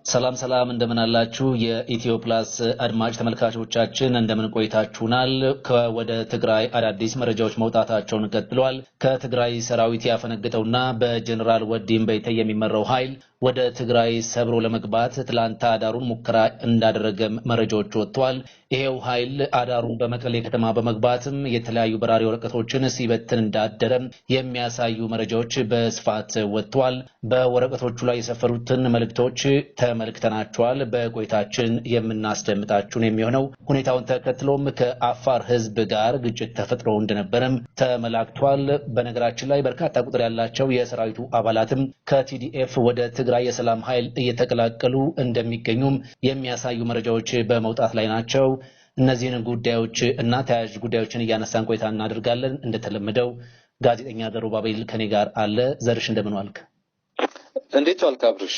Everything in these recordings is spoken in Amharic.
ሰላም ሰላም እንደምን አላችሁ የኢትዮ ፕላስ አድማጭ ተመልካቾቻችን እንደምን ቆይታችሁናል ከወደ ትግራይ አዳዲስ መረጃዎች መውጣታቸውን ቀጥሏል ከትግራይ ሰራዊት ያፈነገጠውና በጀነራል ወዲም በይተ የሚመራው ኃይል ወደ ትግራይ ሰብሮ ለመግባት ትላንት አዳሩን ሙከራ እንዳደረገ መረጃዎች ወጥቷል ይሄው ኃይል አዳሩን በመቀሌ ከተማ በመግባትም የተለያዩ በራሪ ወረቀቶችን ሲበትን እንዳደረ የሚያሳዩ መረጃዎች በስፋት ወጥቷል በወረቀቶቹ ላይ የሰፈሩትን መልእክቶች ተመልክተናቸዋል በቆይታችን የምናስደምጣችሁ የሚሆነው ሁኔታውን ተከትሎም ከአፋር ህዝብ ጋር ግጭት ተፈጥሮ እንደነበረም ተመላክቷል በነገራችን ላይ በርካታ ቁጥር ያላቸው የሰራዊቱ አባላትም ከቲዲኤፍ ወደ ትግራይ የሰላም ኃይል እየተቀላቀሉ እንደሚገኙም የሚያሳዩ መረጃዎች በመውጣት ላይ ናቸው እነዚህን ጉዳዮች እና ተያያዥ ጉዳዮችን እያነሳን ቆይታ እናደርጋለን እንደተለመደው ጋዜጠኛ ዘሩባቤል ከኔ ጋር አለ ዘርሽ እንደምን ዋልክ እንዴት ዋልክ አብርሽ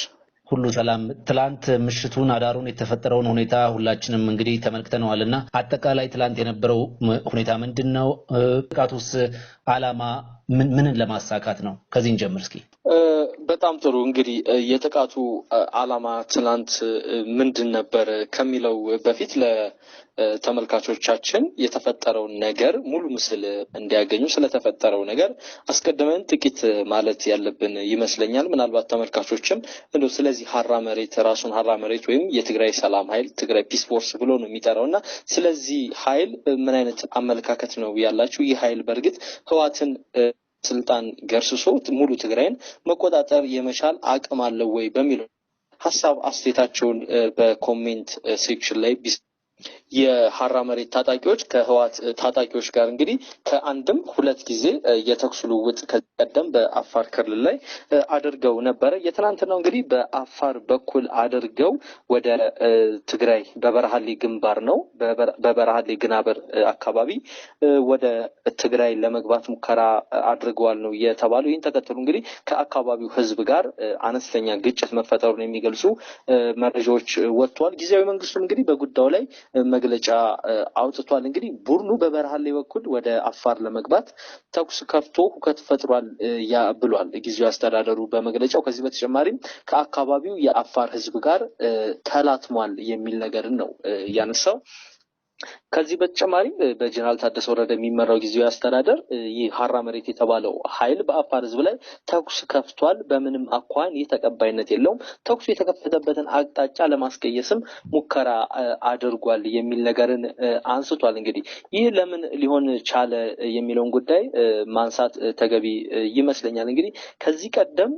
ሁሉ ሰላም ትላንት ምሽቱን አዳሩን የተፈጠረውን ሁኔታ ሁላችንም እንግዲህ ተመልክተናልና አጠቃላይ ትላንት የነበረው ሁኔታ ምንድነው ጥቃቱስ ዓላማ ምን ለማሳካት ነው ከዚህ እንጀምር እስኪ በጣም ጥሩ እንግዲህ የጥቃቱ ዓላማ ትላንት ምንድን ነበር ከሚለው በፊት ለተመልካቾቻችን የተፈጠረው ነገር ሙሉ ምስል እንዲያገኙ ስለተፈጠረው ነገር አስቀድመን ጥቂት ማለት ያለብን ይመስለኛል ምናልባት ተመልካቾችም እንደው ስለዚህ ሐራ መሬት ራሱን ሐራ መሬት ወይም የትግራይ ሰላም ኃይል ትግራይ ፒስ ፎርስ ብሎ ነው የሚጠራውና ስለዚህ ኃይል ምን አይነት አመለካከት ነው ያላችሁ ይህ ኃይል በርግጥ ህዋትን ስልጣን ገርስሶ ሙሉ ትግራይን መቆጣጠር የመቻል አቅም አለው ወይ በሚለው ሐሳብ አስተያየታቸውን በኮሜንት ሴክሽን ላይ የሐራ መሬት ታጣቂዎች ከህዋት ታጣቂዎች ጋር እንግዲህ ከአንድም ሁለት ጊዜ የተኩስ ልውውጥ ከቀደም በአፋር ክልል ላይ አድርገው ነበር የትናንትናው እንግዲህ በአፋር በኩል አድርገው ወደ ትግራይ በበረሃሌ ግንባር ነው በበረሃሌ ግናበር አካባቢ ወደ ትግራይ ለመግባት ሙከራ አድርገዋል ነው የተባለው ይህን ተከትሎ እንግዲህ ከአካባቢው ህዝብ ጋር አነስተኛ ግጭት መፈጠሩን የሚገልጹ መረጃዎች ወጥቷል ጊዜያዊ መንግስቱ እንግዲህ በጉዳዩ ላይ መግለጫ አውጥቷል እንግዲህ ቡርኑ በበረሃሌ በኩል ወደ አፋር ለመግባት ተኩስ ከፍቶ ሁከት ፈጥሯል ያ ብሏል ጊዜው ያስተዳደሩ በመግለጫው ከዚህ በተጨማሪም ከአካባቢው የአፋር ህዝብ ጋር ተላትሟል የሚል ነገር ነው ያነሳው ከዚህ በተጨማሪ በጀነራል ታደሰ ወረደ የሚመራው ጊዜው ያስተዳደር ይህ ሐራ መሬት የተባለው ኃይል በአፋር ህዝብ ላይ ተኩስ ከፍቷል በምንም አኳን የተቀባይነት የለውም ተኩስ የተከፈተበትን አቅጣጫ ለማስቀየስም ሙከራ አድርጓል የሚል ነገርን አንስቷል እንግዲህ ይህ ለምን ሊሆን ቻለ የሚለውን ጉዳይ ማንሳት ተገቢ ይመስለኛል እንግዲህ ከዚህ ቀደም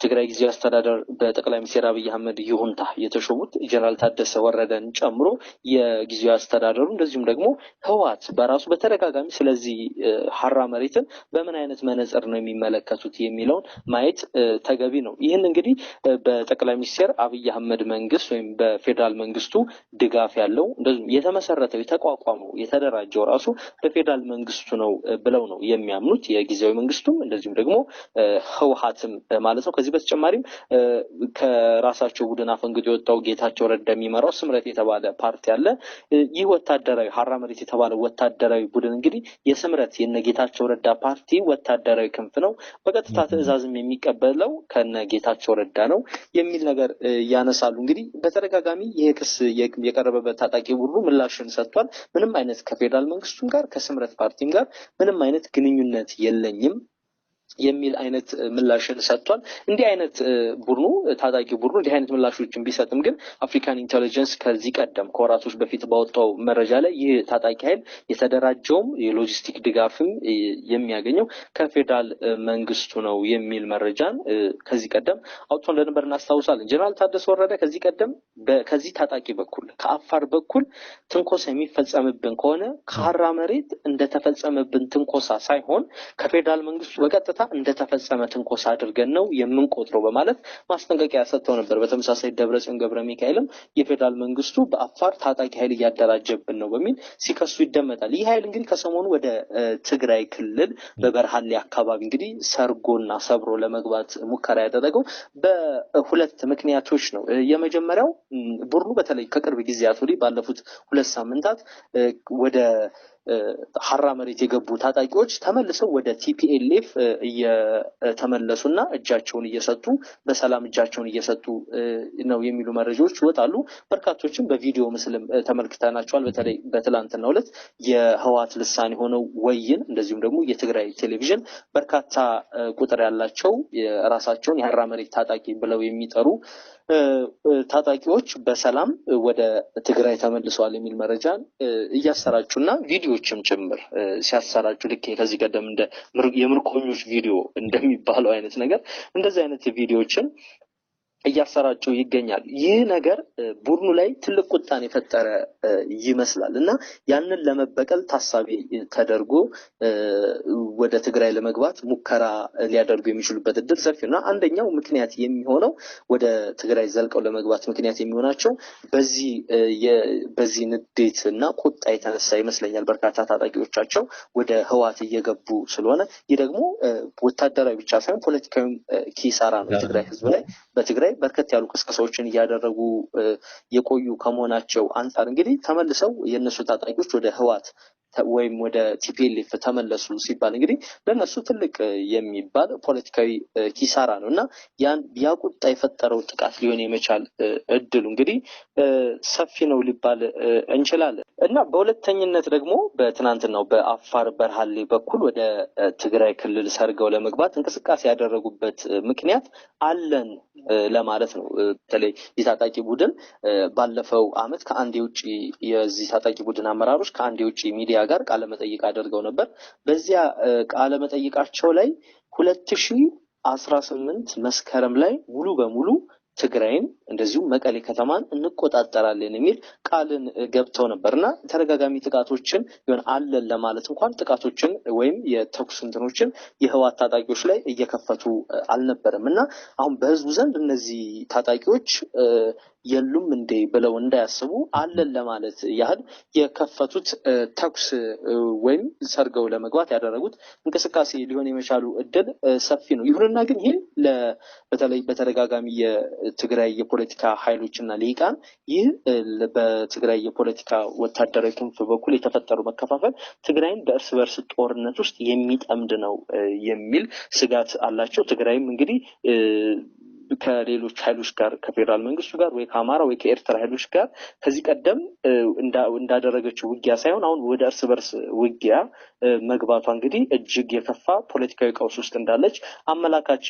ትግራይ ጊዜያዊ አስተዳደር በጠቅላይ ሚኒስትር አብይ አህመድ ይሁንታ የተሾሙት ጀነራል ታደሰ ወረደን ጨምሮ የጊዜያዊ አስተዳደሩ እንደዚሁም ደግሞ ህዋት በራሱ በተደጋጋሚ ስለዚህ ሐራ መሬትን በምን አይነት መነጽር ነው የሚመለከቱት የሚለውን ማየት ተገቢ ነው ይህን እንግዲህ በጠቅላይ ሚኒስትር አብይ አህመድ መንግስት ወይም በፌደራል መንግስቱ ድጋፍ ያለው እንደዚሁም የተመሰረተው የተቋቋመው የተደራጀው ራሱ በፌደራል መንግስቱ ነው ብለው ነው የሚያምኑት የጊዜያዊ መንግስቱም እንደዚሁም ደግሞ ህዋትም ማለት ነው ከዚህ በተጨማሪም ከራሳቸው ቡድን አፈንግጦ የወጣው ጌታቸው ረዳ የሚመራው ስምረት የተባለ ፓርቲ አለ ይህ ወታደራዊ ሐራ መሬት የተባለ ወታደራዊ ቡድን እንግዲህ የስምረት የነጌታቸው ረዳ ፓርቲ ወታደራዊ ክንፍ ነው በቀጥታ ትዕዛዝም የሚቀበለው ከነጌታቸው ረዳ ነው የሚል ነገር ያነሳሉ እንግዲህ በተደጋጋሚ ይሄ ክስ የቀረበበት ታጣቂ ቡድኑ ምላሽን ሰጥቷል ምንም አይነት ከፌደራል መንግስቱም ጋር ከስምረት ፓርቲም ጋር ምንም አይነት ግንኙነት የለኝም የሚል አይነት ምላሽን ሰጥቷል እንዲህ አይነት ቡድኑ ታጣቂ ቡድኑ እንዲህ አይነት ምላሾችን ቢሰጥም ግን አፍሪካን ኢንተለጀንስ ከዚህ ቀደም ከወራቶች በፊት ባወጣው መረጃ ላይ ይህ ታጣቂ ኃይል የተደራጀውም የሎጂስቲክ ድጋፍም የሚያገኘው ከፌደራል መንግስቱ ነው የሚል መረጃን ከዚህ ቀደም አውጥቶ እንደነበር እናስታውሳለን ጀነራል ታደሰ ወረደ ከዚህ ቀደም ከዚህ ታጣቂ በኩል ከአፋር በኩል ትንኮሳ የሚፈጸምብን ከሆነ ከሐራ መሬት እንደተፈጸመብን ትንኮሳ ሳይሆን ከፌደራል መንግስቱ በቀጥታ እንደተፈጸመ ትንኮሳ አድርገን ነው የምንቆጥረው በማለት ማስጠንቀቂያ ሰጥተው ነበር በተመሳሳይ ደብረጽዮን ገብረ ሚካኤልም የፌደራል መንግስቱ በአፋር ታጣቂ ኃይል እያደራጀብን ነው በሚል ሲከሱ ይደመጣል ይህ ኃይል እንግዲህ ከሰሞኑ ወደ ትግራይ ክልል በበረሃሌ አካባቢ እንግዲህ ሰርጎና ሰብሮ ለመግባት ሙከራ ያደረገው በሁለት ምክንያቶች ነው የመጀመሪያው ቡድኑ በተለይ ከቅርብ ጊዜያት ወዲህ ባለፉት 2 ሳምንታት ወደ ሀራ መሬት የገቡ ታጣቂዎች ተመልሰው ወደ ቲፒኤልኤፍ እየተመለሱና እጃቸውን እየሰጡ በሰላም እጃቸውን እየሰጡ ነው የሚሉ መረጃዎች ይወጣሉ። በርካቶችም በቪዲዮ ምስልም ተመልክተናቸዋል። በተለይ በትላንትናው ዕለት የህወሓት ልሳን የሆነው ወይን እንደዚሁም ደግሞ የትግራይ ቴሌቪዥን በርካታ ቁጥር ያላቸው የራሳቸውን የሀራ መሬት ታጣቂ ብለው የሚጠሩ ታጣቂዎች በሰላም ወደ ትግራይ ተመልሰዋል የሚል መረጃን እያሰራጩና ቪዲዮዎችም ጭምር ሲያሰራጩ ልክ ከዚህ ቀደም እንደ የምርኮኞች ቪዲዮ እንደሚባለው አይነት ነገር እንደዚህ አይነት ቪዲዮዎችን እያሰራጩ ይገኛል። ይህ ነገር ቡድኑ ላይ ትልቅ ቁጣን የፈጠረ ይመስላል እና ያንን ለመበቀል ታሳቢ ተደርጎ ወደ ትግራይ ለመግባት ሙከራ ሊያደርጉ የሚችሉበት እድል ሰፊ ነው። አንደኛው ምክንያት የሚሆነው ወደ ትግራይ ዘልቀው ለመግባት ምክንያት የሚሆናቸው በዚህ ንዴት እና ቁጣ የተነሳ ይመስለኛል። በርካታ ታጣቂዎቻቸው ወደ ህወሓት እየገቡ ስለሆነ ይህ ደግሞ ወታደራዊ ብቻ ሳይሆን ፖለቲካዊ ኪሳራ ነው የትግራይ ህዝብ ላይ። በትግራይ በርከት ያሉ ቅስቀሳዎችን እያደረጉ የቆዩ ከመሆናቸው አንፃር እንግዲህ ተመልሰው የነሱ ታጣቂዎች ወደ ህወሓት ወይም ወደ ቲፒኤልኤፍ ተመለሱ ሲባል እንግዲህ ለነሱ ትልቅ የሚባል ፖለቲካዊ ኪሳራ ነው እና ያ ቁጣ የፈጠረው ጥቃት ሊሆን የመቻል እድሉ እንግዲህ ሰፊ ነው ሊባል እንችላለን። እና በሁለተኝነት ደግሞ በትናንትናው በአፋር በርሃሌ በኩል ወደ ትግራይ ክልል ሰርገው ለመግባት እንቅስቃሴ ያደረጉበት ምክንያት አለን ለማለት ነው። በተለይ የታጣቂ ቡድን ባለፈው አመት ከአንድ የውጭ የዚህ ታጣቂ ቡድን አመራሮች ከአንድ የውጭ ሚዲያ ጋር ቃለ መጠይቅ አድርገው ነበር። በዚያ ቃለ መጠይቃቸው ላይ 2018 መስከረም ላይ ሙሉ በሙሉ ትግራይን እንደዚሁም መቀሌ ከተማን እንቆጣጠራለን የሚል ቃልን ገብተው ነበርና ተደጋጋሚ ጥቃቶችን ይሁን አለን ለማለት እንኳን ጥቃቶችን ወይም የተኩስ እንትኖችን የህወሓት ታጣቂዎች ላይ እየከፈቱ አልነበረም እና አሁን በህዝቡ ዘንድ እነዚህ ታጣቂዎች የሉም እንዴ ብለው እንዳያስቡ አለን ለማለት ያህል የከፈቱት ተኩስ ወይም ሰርገው ለመግባት ያደረጉት እንቅስቃሴ ሊሆን የመቻሉ እድል ሰፊ ነው። ይሁንና ግን ይህ በተለይ በተደጋጋሚ የትግራይ የፖለቲካ ኃይሎችና ሊቃን ይህ በትግራይ የፖለቲካ ወታደራዊ ክንፍ በኩል የተፈጠሩ መከፋፈል ትግራይን በእርስ በርስ ጦርነት ውስጥ የሚጠምድ ነው የሚል ስጋት አላቸው። ትግራይም እንግዲህ ከሌሎች ኃይሎች ጋር ከፌደራል መንግስቱ ጋር ወይ ከአማራ ወይ ከኤርትራ ኃይሎች ጋር ከዚህ ቀደም እንዳደረገችው ውጊያ ሳይሆን አሁን ወደ እርስ በርስ ውጊያ መግባቷ እንግዲህ እጅግ የከፋ ፖለቲካዊ ቀውስ ውስጥ እንዳለች አመላካች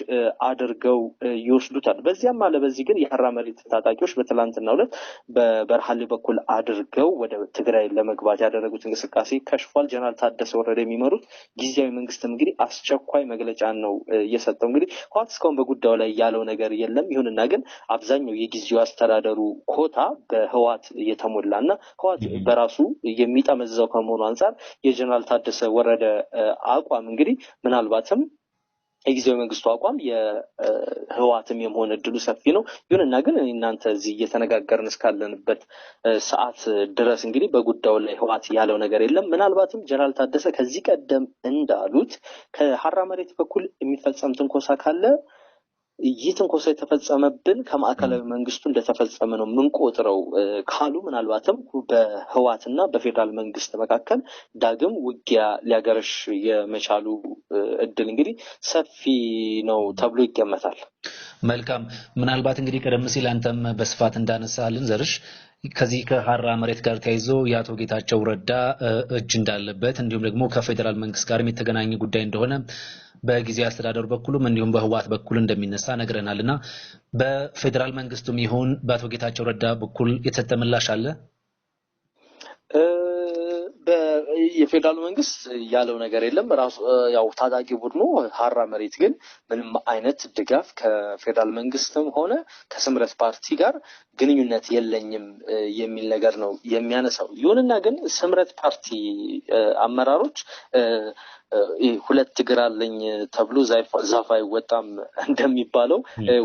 አድርገው ይወስዱታል። በዚያም አለ በዚህ ግን የሀራ መሬት ታጣቂዎች በትላንትናው ዕለት በበርሃሌ በኩል አድርገው ወደ ትግራይ ለመግባት ያደረጉት እንቅስቃሴ ከሽፏል። ጀነራል ታደሰ ወረደ የሚመሩት ጊዜያዊ መንግስትም እንግዲህ አስቸኳይ መግለጫ ነው እየሰጠው። እንግዲህ ህወሓት እስካሁን በጉዳዩ ላይ ያለው ነገር የለም። ይሁንና ግን አብዛኛው የጊዜው አስተዳደሩ ኮታ በህወሓት የተሞላና ህወሓት በራሱ የሚጠመዘው ከመሆኑ አንፃር የጀነራል ታደሰ ወረደ አቋም እንግዲህ ምናልባትም የጊዜው መንግስቱ አቋም የህወሓትም የመሆን እድሉ ሰፊ ነው። ይሁንና ግን እናንተ እዚህ እየተነጋገርን እስካለንበት ሰዓት ድረስ እንግዲህ በጉዳዩ ላይ ህወሓት ያለው ነገር የለም። ምናልባትም ጀነራል ታደሰ ከዚህ ቀደም እንዳሉት ከሀራ መሬት በኩል የሚፈጸም ትንኮሳ ካለ ይህ ትንኮሳ የተፈጸመብን ከማዕከላዊ መንግስቱ እንደተፈጸመ ነው ምንቆጥረው ካሉ ምናልባትም በህወሓትና በፌደራል መንግስት መካከል ዳግም ውጊያ ሊያገረሽ የመቻሉ እድል እንግዲህ ሰፊ ነው ተብሎ ይገመታል። መልካም። ምናልባት እንግዲህ ቀደም ሲል አንተም በስፋት እንዳነሳልን ዘርሽ ከዚህ ከሀራ መሬት ጋር ተያይዞ የአቶ ጌታቸው ረዳ እጅ እንዳለበት እንዲሁም ደግሞ ከፌደራል መንግስት ጋርም የተገናኘ ጉዳይ እንደሆነ በጊዜ አስተዳደሩ በኩልም እንዲሁም በህወሓት በኩል እንደሚነሳ ነግረናልና በፌደራል መንግስቱም ይሁን በአቶ ጌታቸው ረዳ በኩል የተሰጠ ምላሽ አለ? የፌደራል መንግስት ያለው ነገር የለም። ራሱ ያው ታጣቂ ቡድኑ ሀራ መሬት ግን ምንም አይነት ድጋፍ ከፌደራል መንግስትም ሆነ ከስምረት ፓርቲ ጋር ግንኙነት የለኝም የሚል ነገር ነው የሚያነሳው። ይሁንና ግን ስምረት ፓርቲ አመራሮች ሁለት እግር አለኝ ተብሎ ዛፍ አይወጣም እንደሚባለው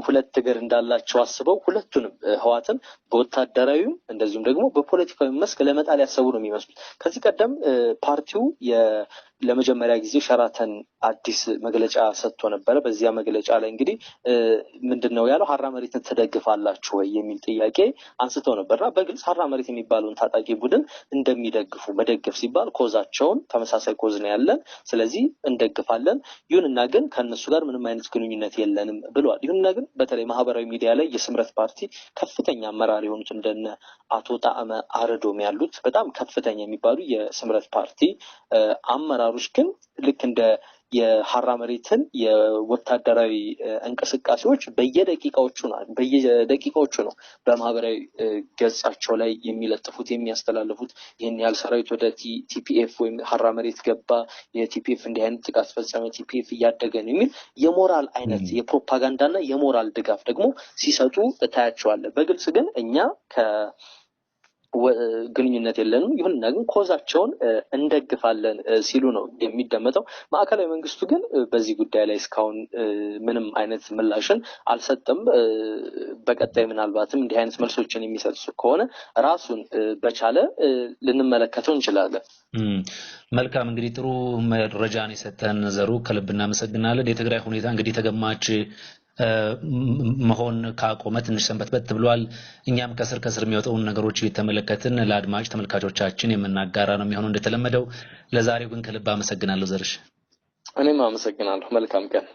ሁለት እግር እንዳላቸው አስበው ሁለቱንም ህወሓትን በወታደራዊም እንደዚሁም ደግሞ በፖለቲካዊ መስክ ለመጣል ያሰቡ ነው የሚመስሉት። ከዚህ ቀደም ፓርቲው ለመጀመሪያ ጊዜ ሸራተን አዲስ መግለጫ ሰጥቶ ነበረ። በዚያ መግለጫ ላይ እንግዲህ ምንድነው ያለው? ሀራ መሬትን ትደግፋላችሁ ወይ የሚል ጥያቄ አንስተው ነበርና በግልጽ ሀራ መሬት የሚባለውን ታጣቂ ቡድን እንደሚደግፉ መደገፍ ሲባል ኮዛቸውን ተመሳሳይ ኮዝ ነው ያለን፣ ስለዚህ እንደግፋለን፣ ይሁንና ግን ከነሱ ጋር ምንም አይነት ግንኙነት የለንም ብለዋል። ይሁንና ግን በተለይ ማህበራዊ ሚዲያ ላይ የስምረት ፓርቲ ከፍተኛ አመራር የሆኑት እንደነ አቶ ጣዕመ አረዶም ያሉት በጣም ከፍተኛ የሚባሉ የስምረት ፓርቲ አመራሮች ግን ልክ እንደ የሀራ መሬትን የወታደራዊ እንቅስቃሴዎች በየደቂቃዎቹ ነው በማህበራዊ ገጻቸው ላይ የሚለጥፉት የሚያስተላልፉት። ይህን ያህል ሰራዊት ወደ ቲፒኤፍ ወይም ሀራ መሬት ገባ፣ የቲፒኤፍ እንዲህ አይነት ጥቃት ፈጸመ፣ ቲፒኤፍ እያደገ ነው የሚል የሞራል አይነት የፕሮፓጋንዳና የሞራል ድጋፍ ደግሞ ሲሰጡ ታያቸዋለህ። በግልጽ ግን እኛ ግንኙነት የለንም፣ ይሁንና ግን ኮዛቸውን እንደግፋለን ሲሉ ነው የሚደመጠው። ማዕከላዊ መንግስቱ ግን በዚህ ጉዳይ ላይ እስካሁን ምንም አይነት ምላሽን አልሰጠም። በቀጣይ ምናልባትም እንዲህ አይነት መልሶችን የሚሰጥ ከሆነ ራሱን በቻለ ልንመለከተው እንችላለን። መልካም፣ እንግዲህ ጥሩ መረጃን የሰጠን ዘሩ ከልብ እናመሰግናለን። የትግራይ ሁኔታ እንግዲህ ተገማች መሆን ካቆመ ትንሽ ሰንበትበት ብሏል። እኛም ከስር የሚወጣውን ነገሮች እየተመለከትን ለአድማጭ ተመልካቾቻችን የምናጋራ ነው የሚሆነው እንደተለመደው። ለዛሬው ግን ከልብ አመሰግናለሁ ዘርሽ። እኔም አመሰግናለሁ። መልካም ቀን።